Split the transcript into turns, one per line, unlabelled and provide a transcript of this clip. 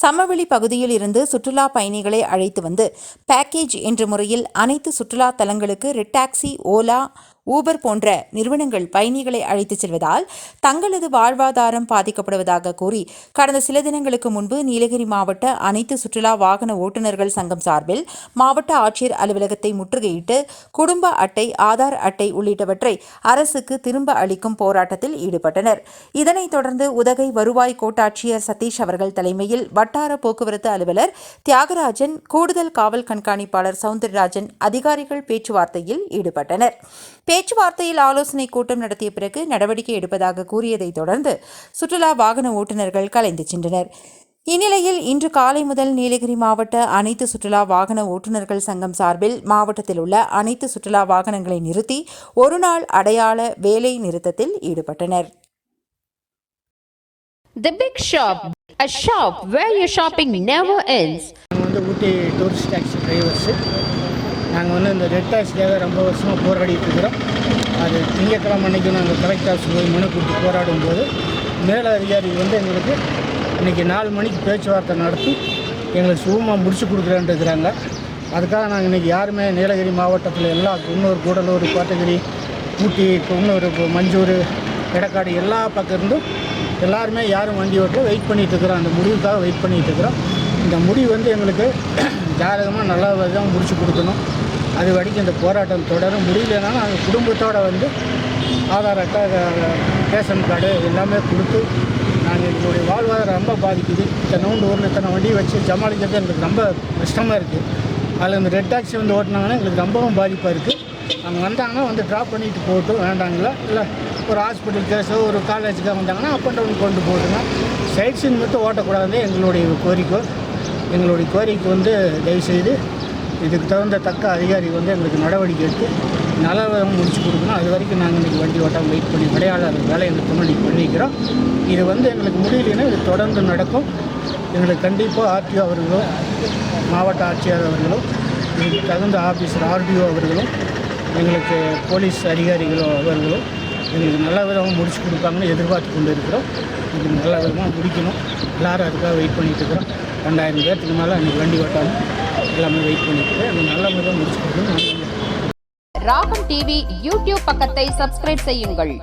சமவெளி பகுதியில் இருந்து சுற்றுலா பயணிகளை அழைத்து வந்து பேக்கேஜ் என்ற முறையில் அனைத்து சுற்றுலா தலங்களுக்கு ரெட் டாக்ஸி, ஓலா, ஊபர் போன்ற நிறுவனங்கள் பயணிகளை அழைத்துச் செல்வதால் தங்களது வாழ்வாதாரம் பாதிக்கப்படுவதாக கூறி கடந்த சில தினங்களுக்கு முன்பு நீலகிரி மாவட்ட அனைத்து சுற்றுலா வாகன ஓட்டுநர்கள் சங்கம் சார்பில் மாவட்ட ஆட்சியர் அலுவலகத்தை முற்றுகையிட்டு குடும்ப அட்டை, ஆதார் அட்டை உள்ளிட்டவற்றை அரசுக்கு திரும்ப அளிக்கும் போராட்டத்தில் ஈடுபட்டனர். இதனைத் தொடர்ந்து உதகை வருவாய் கோட்டாட்சியர் சதீஷ் அவர்கள் தலைமையில் வட்டார போக்குவரத்து அலுவலர் தியாகராஜன், கூடுதல் காவல் கண்காணிப்பாளர் சவுந்தரராஜன் அதிகாரிகள் பேச்சுவார்த்தையில் ஈடுபட்டனர். பேச்சுவார்த்தையில் ஆலோசனை கூட்டம் நடத்திய பிறகு நடவடிக்கை எடுப்பதாக கூறியதை தொடர்ந்து சுற்றுலா வாகன ஓட்டுநர்கள் கலைந்து சென்றனர். இந்நிலையில் இன்று காலை முதல் நீலகிரி மாவட்ட அனைத்து சுற்றுலா வாகன ஓட்டுநர்கள் சங்கம் சார்பில் மாவட்டத்தில் உள்ள அனைத்து சுற்றுலா வாகனங்களை நிறுத்தி ஒருநாள் அடையாள வேலை நிறுத்தத்தில் ஈடுபட்டனர்.
The Big Shop, a shop where your shopping never ends.
Ooty tourist taxi drivers நாங்கள் இந்த ரெட் டாக்ஸிக்காக ரொம்ப வருஷமாக போராடிட்டு இருக்கிறோம். அது திங்கட்கிழமை அன்றைக்கி நாங்கள் கலெக்டர் ஆஃபீஸ் போய் மனு கொடுத்து போராடும் போது மேல அதிகாரி எங்களுக்கு இன்றைக்கி 4 மணிக்கு பேச்சுவார்த்தை நடத்தி எங்களுக்கு சுகமாக முடிச்சு கொடுக்குறேன்ட்டு இருக்கிறாங்க. அதுக்காக நாங்கள் இன்றைக்கி யாருமே நீலகிரி மாவட்டத்தில் எல்லா குன்னூர், கூடலூர், கோத்தகிரி, ஊட்டி, குன்னூர், மஞ்சூர், எடக்காடு எல்லா பக்கம் இருந்தும் எல்லாருமே யாரும் வண்டி ஓட்டல வெயிட் பண்ணிகிட்டு இருக்கிறோம். அந்த முடிவுக்காக வெயிட் பண்ணிகிட்டு இருக்கிறோம். இந்த முடிவு எங்களுக்கு ஜாதகமாக நல்லா தான் முடிச்சு கொடுக்கணும். அது வரைக்கும் இந்த போராட்டம் தொடரும். முடியலனாலும் நாங்கள் குடும்பத்தோடு ஆதார் அட்டை, ரேஷன் கார்டு எல்லாமே கொடுத்து நாங்கள் எங்களுடைய வாழ்வாதாரம் ரொம்ப பாதிக்குது. இத்தனை ஊரில் இத்தனை வண்டியை வச்சு சமாளிக்கிறது எங்களுக்கு ரொம்ப கஷ்டமாக இருக்குது. அதில் இந்த ரெட் டாக்ஸி ஓட்டினாங்கன்னா எங்களுக்கு ரொம்பவும் பாதிப்பாக இருக்குது. அவங்க வந்தாங்கன்னா ட்ராப் பண்ணிட்டு போட்டும் வேண்டாங்களா, இல்லை ஒரு ஹாஸ்பிட்டல் கேஸோ ஒரு காலேஜுக்காக வந்தாங்கன்னா அப் அண்ட் டவுன் கொண்டு போட்டுங்க. சைட் சீன் மட்டும் ஓட்டக்கூடாது எங்களுடைய கோரிக்கை. எங்களுடைய கோரிக்கை தயவுசெய்து இதுக்கு தகுந்த தக்க அதிகாரி எங்களுக்கு நடவடிக்கை எடுத்து நல்ல முடிச்சு கொடுக்கணும். அது வரைக்கும் நாங்கள் இன்றைக்கி வண்டி ஓட்டாமல் வெயிட் பண்ணி விளையாட வேலை எங்களுக்கு முன்னாடி பண்ணிக்கிறோம். இது எங்களுக்கு முடியலைன்னா இது தொடர்ந்து நடக்கும். எங்களுக்கு கண்டிப்பாக ஆர்டிஓ அவர்களும், மாவட்ட ஆட்சியர் அவர்களும், இதுக்கு தகுந்த ஆஃபீஸர் ஆர்டிஓ அவர்களும், எங்களுக்கு போலீஸ் அதிகாரிகளும் அவர்களும் எங்களுக்கு நல்ல விதமாக முடிச்சு கொடுப்பாங்கன்னு எதிர்பார்த்து கொண்டு இருக்கிறோம். இது நல்ல விதமாக முடிக்கணும். எல்லோரும் அதுக்காக வெயிட் பண்ணிகிட்டு இருக்கிறோம். 2000 பேர்த்துக்கு மேலே அன்றைக்கி வண்டி ஓட்டாமல் எல்லாமே வெயிட் பண்ணிட்டு அந்த நல்ல விதமாக முடிச்சு கொடுக்கணும்.
ராகம் டிவி யூடியூப் பக்கத்தை சப்ஸ்கிரைப் செய்யுங்கள்.